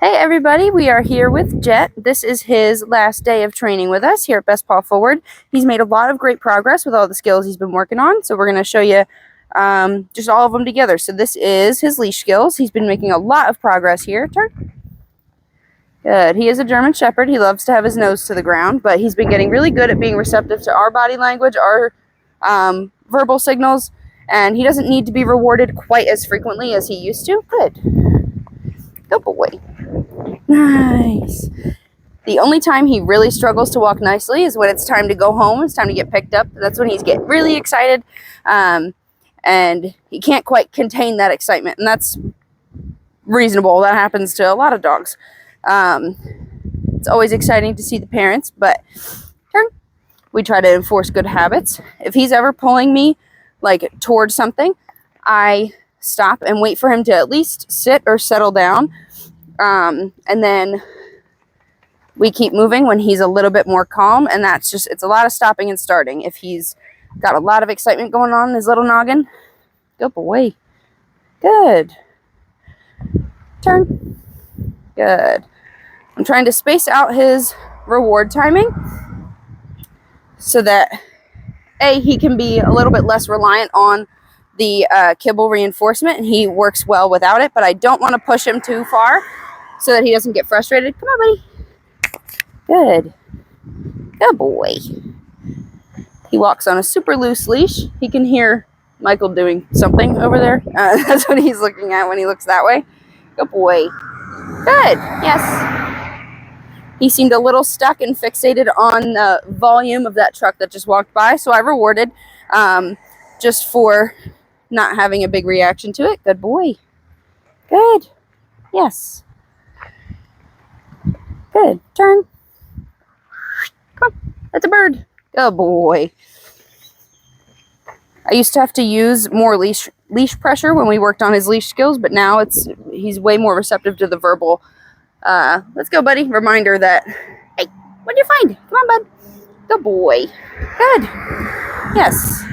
Hey everybody, we are here with Jet. This is his last day of training with us here at Best Paw Forward. He's made a lot of great progress with all the skills he's been working on, so we're going to show you just all of them together. So this is his leash skills. He's been making a lot of progress here. Turn. Good. He is a German Shepherd. He loves to have his nose to the ground, but he's been getting really good at being receptive to our body language, our verbal signals, and he doesn't need to be rewarded quite as frequently as he used to. Good. Good boy. Nice. The only time he really struggles to walk nicely is when it's time to go home. It's time to get picked up. That's when he's getting really excited, and he can't quite contain that excitement, and that's reasonable. That happens to a lot of dogs. It's always exciting to see the parents, but we try to enforce good habits. If he's ever pulling me like towards something, I stop and wait for him to at least sit or settle down, and then we keep moving when he's a little bit more calm, and that's just, it's a lot of stopping and starting. If he's got a lot of excitement going on in his little noggin, good boy. Good. Turn. Good. I'm trying to space out his reward timing so that he can be a little bit less reliant on the kibble reinforcement, and he works well without it, but I don't want to push him too far so that he doesn't get frustrated. Come on, buddy. Good. Good boy. He walks on a super loose leash. He can hear Michael doing something over there. That's what he's looking at when he looks that way. Good boy. Good. Yes. He seemed a little stuck and fixated on the volume of that truck that just walked by, so I rewarded just for not having a big reaction to it. Good boy. Good. Yes. Good. Turn. Come on. That's a bird. Good boy. I used to have to use more leash pressure when we worked on his leash skills, but now he's way more receptive to the verbal. Let's go, buddy. Reminder that, hey, what'd you find? Come on, bud. Good boy. Good. Yes.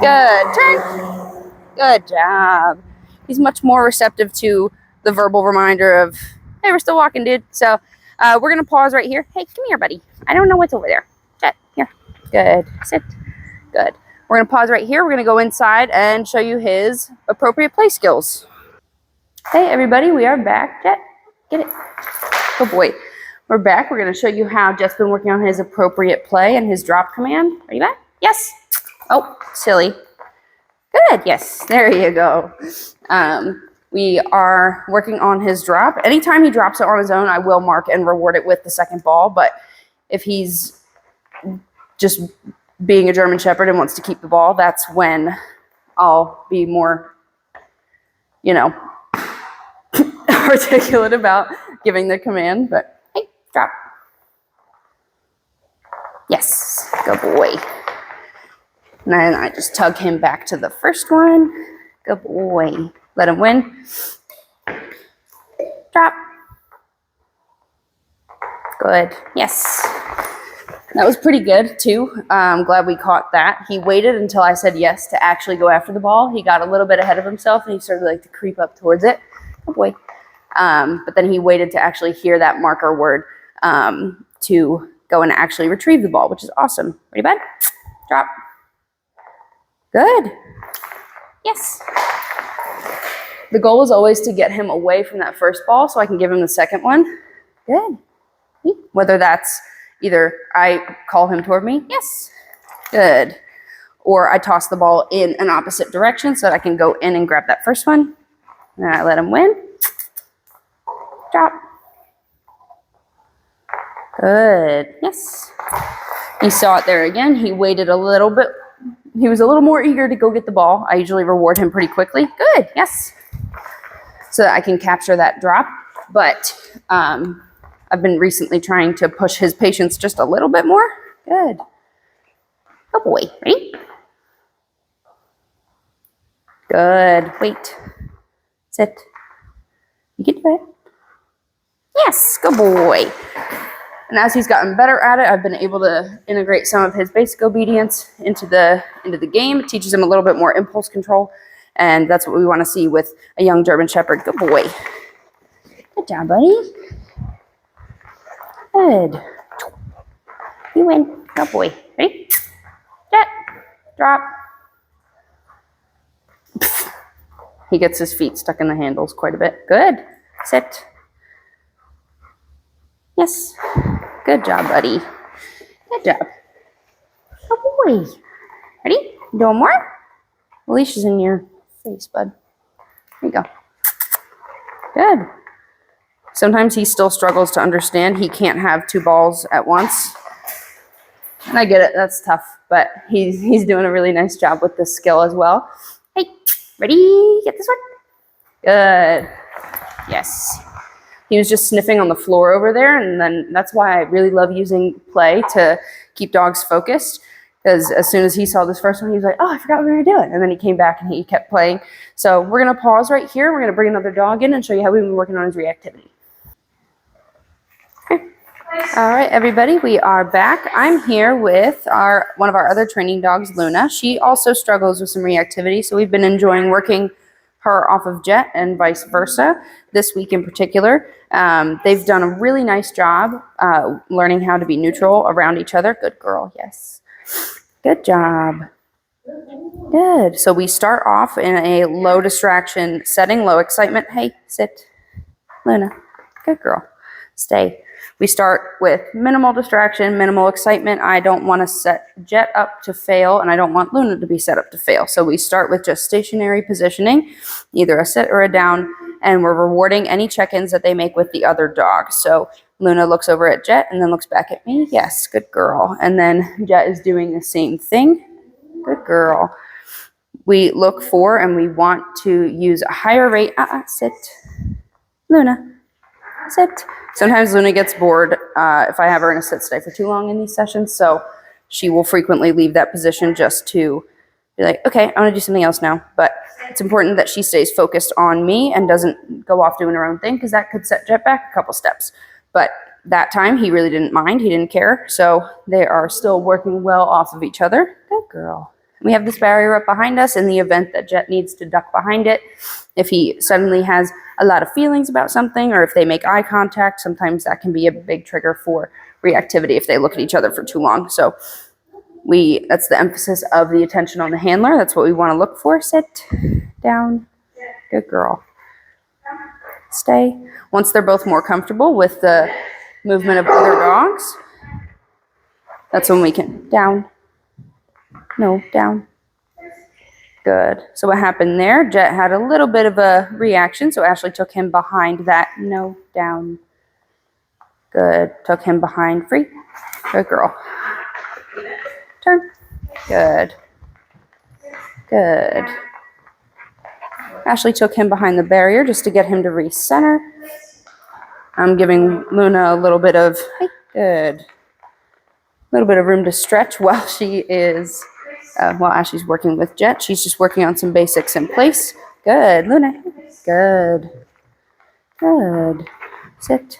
Good. Turn. Good job. He's much more receptive to the verbal reminder of, hey, we're still walking, dude. So we're going to pause right here. Hey, come here, buddy. I don't know what's over there. Sit. Here. Good. Sit. Good. We're going to pause right here. We're going to go inside and show you his appropriate play skills. Hey, everybody. We are back. Jet, get it. Good boy. We're back. We're going to show you how Jet's been working on his appropriate play and his drop command. Are you back? Yes. Oh, silly. Good. Yes. There you go. We are working on his drop. Anytime he drops it on his own, I will mark and reward it with the second ball. But if he's just being a German Shepherd and wants to keep the ball, that's when I'll be more, articulate about giving the command. But hey, drop. Yes. Good boy. And then I just tug him back to the first one. Good boy. Let him win. Drop. Good. Yes. That was pretty good, too. I'm glad we caught that. He waited until I said yes to actually go after the ball. He got a little bit ahead of himself, and he started to creep up towards it. Good boy. But then he waited to actually hear that marker word to go and actually retrieve the ball, which is awesome. Ready, bud? Drop. Good. Yes. The goal is always to get him away from that first ball so I can give him the second one. Good. Whether that's either I call him toward me, yes. Good. Or I toss the ball in an opposite direction so that I can go in and grab that first one. And I let him win. Drop. Good. Yes. He saw it there again. He waited a little bit. He was a little more eager to go get the ball. I usually reward him pretty quickly. Good. Yes. So that I can capture that drop. But I've been recently trying to push his patience just a little bit more. Good. Good boy. Ready? Good. Wait. Sit. You can do it. Yes. Good boy. And as he's gotten better at it, I've been able to integrate some of his basic obedience into the game. It teaches him a little bit more impulse control, and that's what we want to see with a young German Shepherd. Good boy. Good job, buddy. Good. You win. Good boy. Ready? Jet. Drop. He gets his feet stuck in the handles quite a bit. Good. Sit. Yes. Good job, buddy. Good job. Good boy. Ready? Doing more? The leash is in your face, bud. There you go. Good. Sometimes he still struggles to understand he can't have two balls at once. And I get it, that's tough, but he's doing a really nice job with this skill as well. Hey, ready? Get this one. Good. Yes. He was just sniffing on the floor over there, and then that's why I really love using play to keep dogs focused. Because as soon as he saw this first one, he was like, oh, I forgot what we were doing. And then he came back and he kept playing. So we're going to pause right here. We're going to bring another dog in and show you how we've been working on his reactivity. Okay. All right, everybody, we are back. I'm here with one of our other training dogs, Luna. She also struggles with some reactivity, so we've been enjoying working her off of Jet and vice versa this week in particular. They've done a really nice job learning how to be neutral around each other. Good girl, yes. Good job. Good. So we start off in a low distraction setting, low excitement. Hey, sit. Luna. Good girl. Stay. We start with minimal distraction, minimal excitement. I don't want to set Jet up to fail, and I don't want Luna to be set up to fail. So we start with just stationary positioning, either a sit or a down, and we're rewarding any check-ins that they make with the other dog. So Luna looks over at Jet and then looks back at me. Yes, good girl. And then Jet is doing the same thing. Good girl. We look for and we want to use a higher rate. Sit. Luna. Sit. Sometimes Luna gets bored if I have her in a sit stay for too long in these sessions, so she will frequently leave that position just to be like, okay, I want to do something else now. But it's important that she stays focused on me and doesn't go off doing her own thing, because that could set Jet back a couple steps. But that time, he really didn't mind. He didn't care. So they are still working well off of each other. Good girl. We have this barrier up behind us in the event that Jet needs to duck behind it. If he suddenly has a lot of feelings about something, or if they make eye contact, sometimes that can be a big trigger for reactivity if they look at each other for too long. So that's the emphasis of the attention on the handler. That's what we want to look for. Sit, down, good girl. Stay. Once they're both more comfortable with the movement of other dogs, that's when we can down. No, down. Good. So what happened there? Jet had a little bit of a reaction, so Ashley took him behind that. No, down. Good. Took him behind. Free. Good girl. Turn. Good. Good. Ashley took him behind the barrier just to get him to recenter. I'm giving Luna a little bit of, good. A little bit of room to stretch while she is, while Ashley's working with Jet. She's just working on some basics in place. Good, Luna. Good. Good. Sit.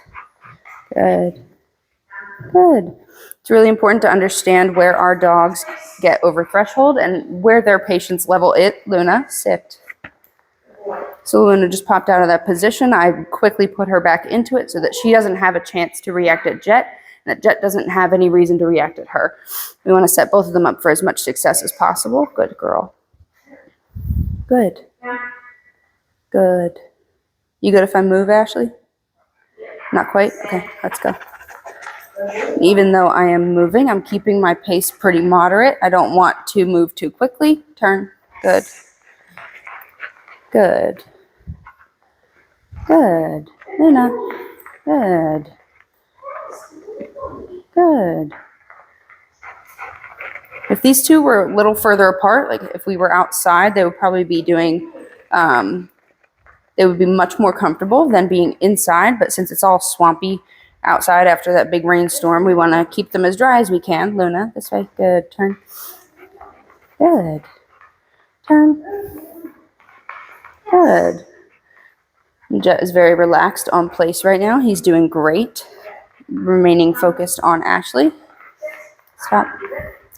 Good. Good. It's really important to understand where our dogs get over threshold and where their patience level is. Luna, sit. So Luna just popped out of that position. I quickly put her back into it so that she doesn't have a chance to react at Jet, and that Jet doesn't have any reason to react at her. We want to set both of them up for as much success as possible. Good girl. Good. Good. You good if I move, Ashley? Not quite? Okay, let's go. Even though I am moving, I'm keeping my pace pretty moderate. I don't want to move too quickly. Turn. Good. Good. Good. Luna. Good. Good. If these two were a little further apart, like if we were outside, they would probably be doing, they would be much more comfortable than being inside. But since it's all swampy outside after that big rainstorm, we want to keep them as dry as we can. Luna, this way. Good. Turn. Good. Turn. Good. Jet is very relaxed on place right now. He's doing great. Remaining focused on Ashley. Stop.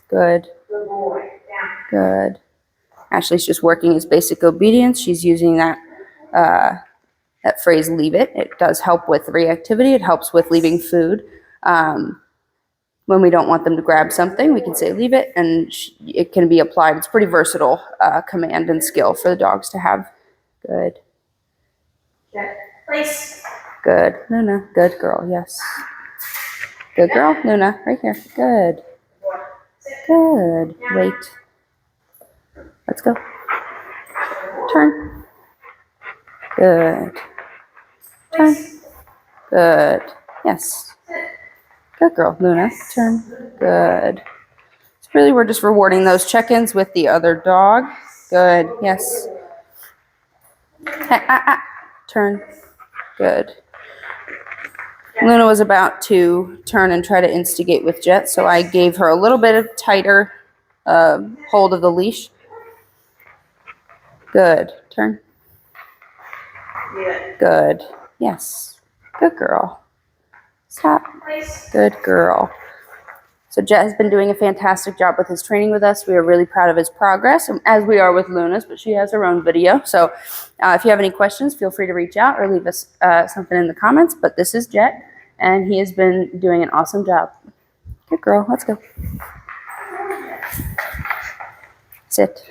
Good. Good. Ashley's just working his basic obedience. She's using that that phrase leave it. It does help with reactivity. It helps with leaving food. When we don't want them to grab something, we can say leave it, and it can be applied. It's pretty versatile command and skill for the dogs to have. Good. Place. Good. Luna. Good girl. Yes. Good girl. Luna. Right here. Good. Good. Wait. Let's go. Turn. Good. Turn. Good. Yes. Good girl. Luna. Turn. Good. So really, we're just rewarding those check-ins with the other dog. Good. Yes. Turn. Good. Luna was about to turn and try to instigate with Jet, so I gave her a little bit of tighter hold of the leash. Good. Turn. Good. Yes. Good girl. Stop. Good girl. So Jet has been doing a fantastic job with his training with us. We are really proud of his progress, as we are with Luna's, but she has her own video. So if you have any questions, feel free to reach out or leave us something in the comments. But this is Jet, and he has been doing an awesome job. Good girl. Let's go. Sit.